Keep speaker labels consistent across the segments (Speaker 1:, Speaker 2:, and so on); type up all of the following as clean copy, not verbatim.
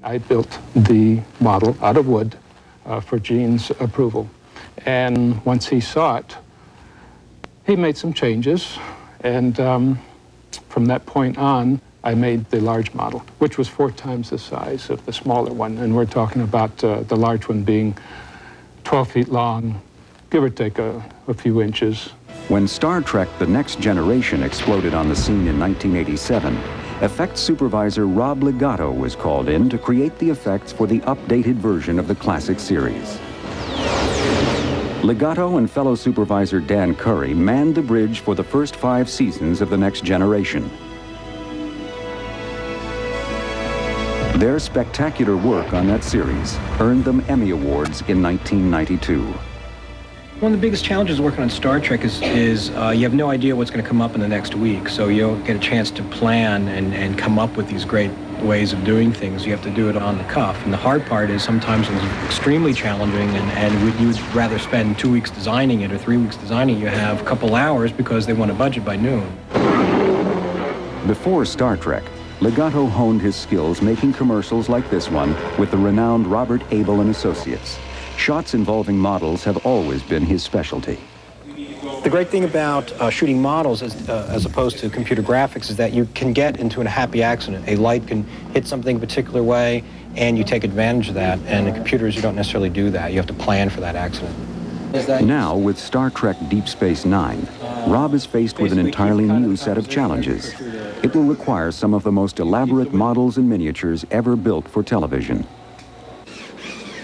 Speaker 1: I built the model out of wood for Gene's approval. And once he saw it, he made some changes. And from that point on, I made the large model, which was 4 times the size of the smaller one. And we're talking about the large one being 12 feet long, give or take a few inches.
Speaker 2: When Star Trek: The Next Generation exploded on the scene in 1987, effects supervisor Rob Legato was called in to create the effects for the updated version of the classic series. Legato and fellow supervisor Dan Curry manned the bridge for the first 5 seasons of The Next Generation. Their spectacular work on that series earned them Emmy Awards in 1992.
Speaker 3: One of the biggest challenges working on Star Trek is you have no idea what's going to come up in the next week, so you don't get a chance to plan and come up with these great ways of doing things. You have to do it on the cuff. And the hard part is sometimes it's extremely challenging, and you'd rather spend 2 weeks designing it or 3 weeks designing it. You have a couple hours because they want a budget by noon.
Speaker 2: Before Star Trek, Legato honed his skills making commercials like this one with the renowned Robert Abel and Associates. Shots involving models have always been his specialty.
Speaker 3: The great thing about shooting models as opposed to computer graphics is that you can get into a happy accident. A light can hit something a particular way and you take advantage of that. And in computers, you don't necessarily do that. You have to plan for that accident.
Speaker 2: Now, with Star Trek Deep Space Nine, Rob is faced with an entirely new set of challenges. It will require some of the most elaborate models and miniatures ever built for television.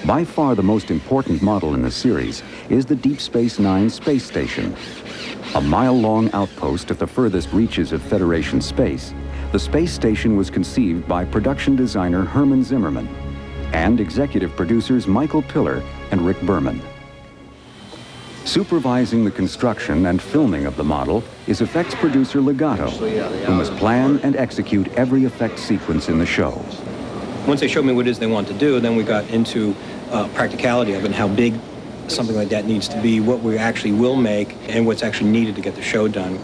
Speaker 2: By far the most important model in the series is the Deep Space Nine space station. A mile-long outpost at the furthest reaches of Federation space, the space station was conceived by production designer Herman Zimmerman and executive producers Michael Piller and Rick Berman. Supervising the construction and filming of the model is effects producer Legato, who must plan and execute every effect sequence in the show.
Speaker 3: Once they showed me what it is they want to do, then we got into practicality of it and how big something like that needs to be, what we actually will make, and what's actually needed to get the show done.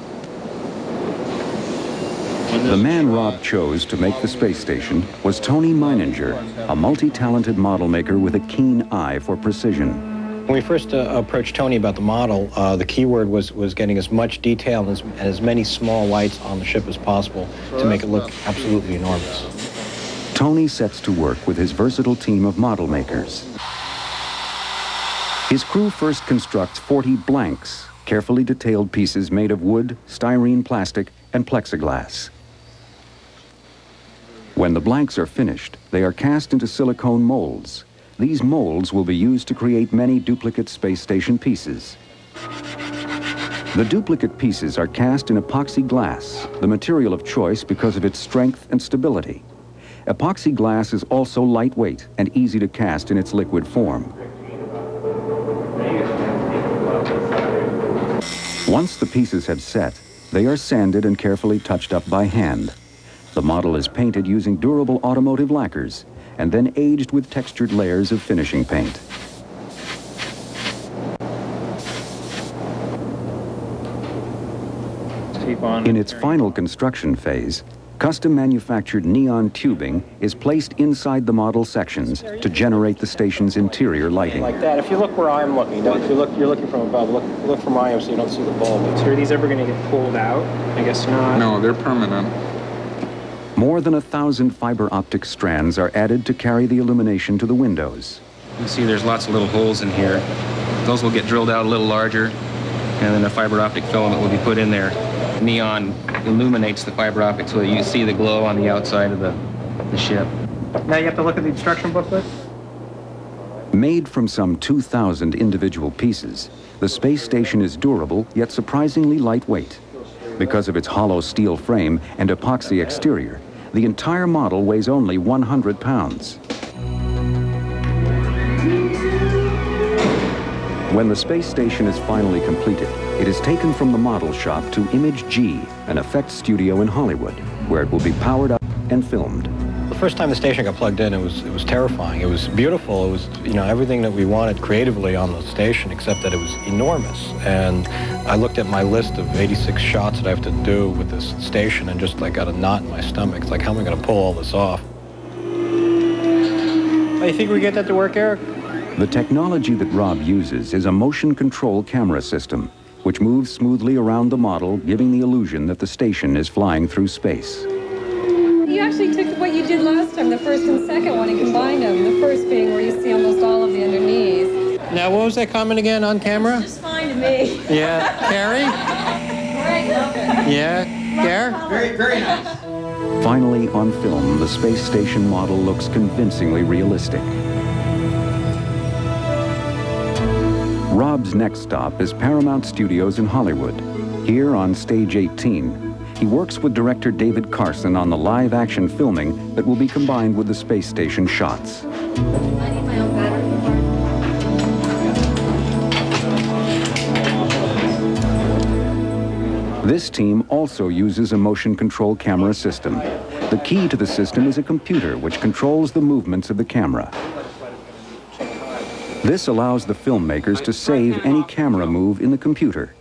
Speaker 2: The man Rob chose to make the space station was Tony Meininger, a multi-talented model maker with a keen eye for precision.
Speaker 3: When we first approached Tony about the model, the key word was getting as much detail and as many small lights on the ship as possible to make it look absolutely enormous.
Speaker 2: Tony sets to work with his versatile team of model makers. His crew first constructs 40 blanks, carefully detailed pieces made of wood, styrene plastic, and plexiglass. When the blanks are finished, they are cast into silicone molds. These molds will be used to create many duplicate space station pieces. The duplicate pieces are cast in epoxy glass, the material of choice because of its strength and stability. Epoxy glass is also lightweight and easy to cast in its liquid form. Once the pieces have set, they are sanded and carefully touched up by hand. The model is painted using durable automotive lacquers and then aged with textured layers of finishing paint. In its final construction phase, custom manufactured neon tubing is placed inside the model sections to generate the station's interior lighting.
Speaker 3: Like that. If you look where I'm looking, if you look, you're looking from above, look from where I am so you don't see the bulb.
Speaker 4: So are these ever going to get pulled out? I guess not.
Speaker 5: No, they're permanent.
Speaker 2: More than 1,000 fiber optic strands are added to carry the illumination to the windows.
Speaker 6: You can see there's lots of little holes in here. Those will get drilled out a little larger, and then a fiber optic filament will be put in there. Neon illuminates the fiber optic so that you see the glow on the outside of the ship.
Speaker 4: Now you have to look at the instruction booklet.
Speaker 2: Made from some 2,000 individual pieces, the space station is durable yet surprisingly lightweight. Because of its hollow steel frame and epoxy exterior, the entire model weighs only 100 pounds. When the space station is finally completed, it is taken from the model shop to Image G, an effects studio in Hollywood, where it will be powered up and filmed.
Speaker 3: The first time the station got plugged in, it was terrifying. It was beautiful. It was, you know, everything that we wanted creatively on the station, except that it was enormous. And I looked at my list of 86 shots that I have to do with this station and just like got a knot in my stomach. It's like, how am I going to pull all this off? You think we get that to work, Eric?
Speaker 2: The technology that Rob uses is a motion control camera system, which moves smoothly around the model, giving the illusion that the station is flying through space.
Speaker 5: You actually took what you did last time, the first and second one, and combined them. The first being where you see almost all of the underneath.
Speaker 3: Now, what was that comment again on camera?
Speaker 5: Just fine to me.
Speaker 3: Yeah, Carrie?
Speaker 5: Great, love it.
Speaker 3: Yeah, Gare?
Speaker 4: Very, very nice.
Speaker 2: Finally, on film, the space station model looks convincingly realistic. Rob's next stop is Paramount Studios in Hollywood. Here on Stage 18, he works with director David Carson on the live-action filming that will be combined with the space station shots.
Speaker 5: I need my own battery.
Speaker 2: This team also uses a motion control camera system. The key to the system is a computer which controls the movements of the camera. This allows the filmmakers to save any camera move in the computer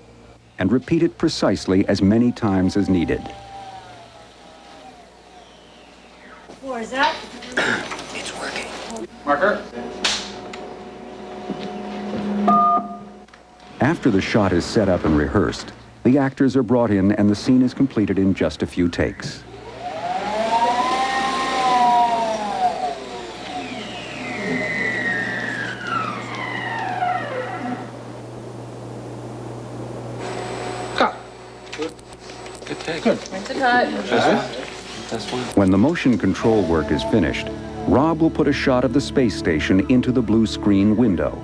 Speaker 2: and repeat it precisely as many times as needed.
Speaker 5: Floor is out.
Speaker 3: It's working.
Speaker 4: Marker.
Speaker 2: After the shot is set up and rehearsed, the actors are brought in and the scene is completed in just a few takes. When the motion control work is finished, Rob will put a shot of the space station into the blue screen window.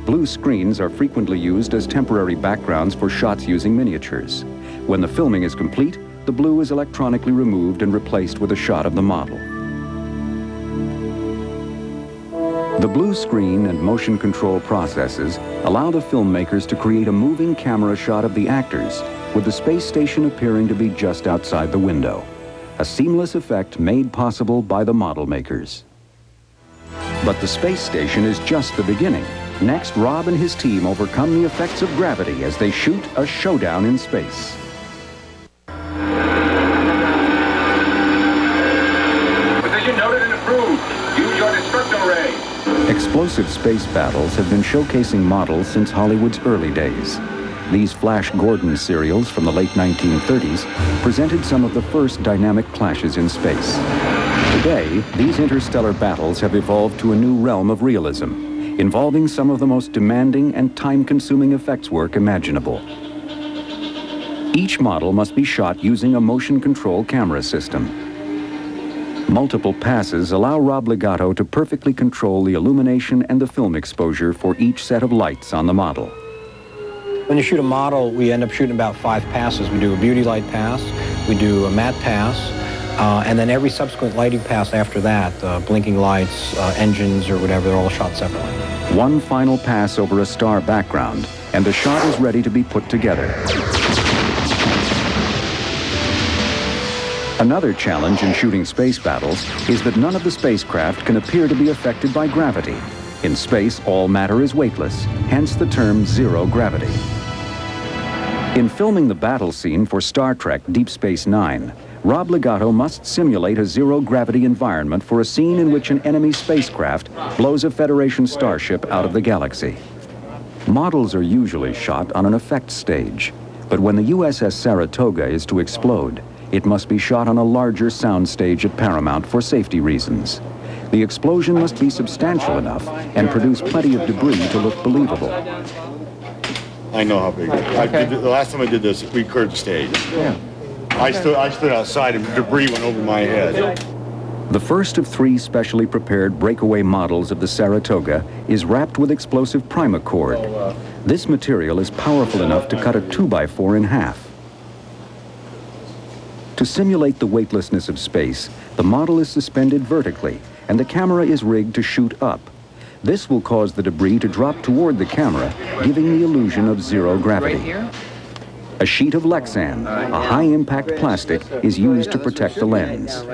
Speaker 2: Blue screens are frequently used as temporary backgrounds for shots using miniatures. When the filming is complete, the blue is electronically removed and replaced with a shot of the model. The blue screen and motion control processes allow the filmmakers to create a moving camera shot of the actors, with the space station appearing to be just outside the window. A seamless effect made possible by the model makers. But the space station is just the beginning. Next, Rob and his team overcome the effects of gravity as they shoot a showdown in space.
Speaker 7: Position noted and approved. Use your destructo ray.
Speaker 2: Explosive space battles have been showcasing models since Hollywood's early days. These Flash Gordon serials from the late 1930s presented some of the first dynamic clashes in space. Today, these interstellar battles have evolved to a new realm of realism, involving some of the most demanding and time-consuming effects work imaginable. Each model must be shot using a motion control camera system. Multiple passes allow Rob Legato to perfectly control the illumination and the film exposure for each set of lights on the model.
Speaker 3: When you shoot a model, we end up shooting about 5 passes. We do a beauty light pass, we do a matte pass, and then every subsequent lighting pass after that, blinking lights, engines or whatever, they're all shot separately.
Speaker 2: One final pass over a star background, and the shot is ready to be put together. Another challenge in shooting space battles is that none of the spacecraft can appear to be affected by gravity. In space, all matter is weightless, hence the term zero gravity. In filming the battle scene for Star Trek Deep Space Nine, Rob Legato must simulate a zero-gravity environment for a scene in which an enemy spacecraft blows a Federation starship out of the galaxy. Models are usually shot on an effects stage, but when the USS Saratoga is to explode, it must be shot on a larger sound stage at Paramount for safety reasons. The explosion must be substantial enough and produce plenty of debris to look believable.
Speaker 8: I know how big it is. The last time I did this, we cleared the stage.
Speaker 3: Yeah.
Speaker 8: I stood outside and debris went over my head.
Speaker 2: The first of 3 specially prepared breakaway models of the Saratoga is wrapped with explosive primacord. This material is powerful enough to cut a 2x4 in half. To simulate the weightlessness of space, the model is suspended vertically and the camera is rigged to shoot up. This will cause the debris to drop toward the camera, giving the illusion of zero gravity. A sheet of Lexan, a high-impact plastic, is used to protect the lens.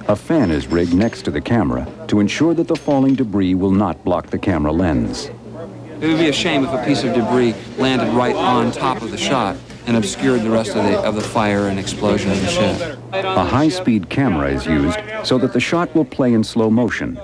Speaker 2: A fan is rigged next to the camera to ensure that the falling debris will not block the camera lens.
Speaker 9: It would be a shame if a piece of debris landed right on top of the shot and obscured the rest of the fire and explosion of the ship.
Speaker 2: A high-speed camera is used so that the shot will play in slow motion.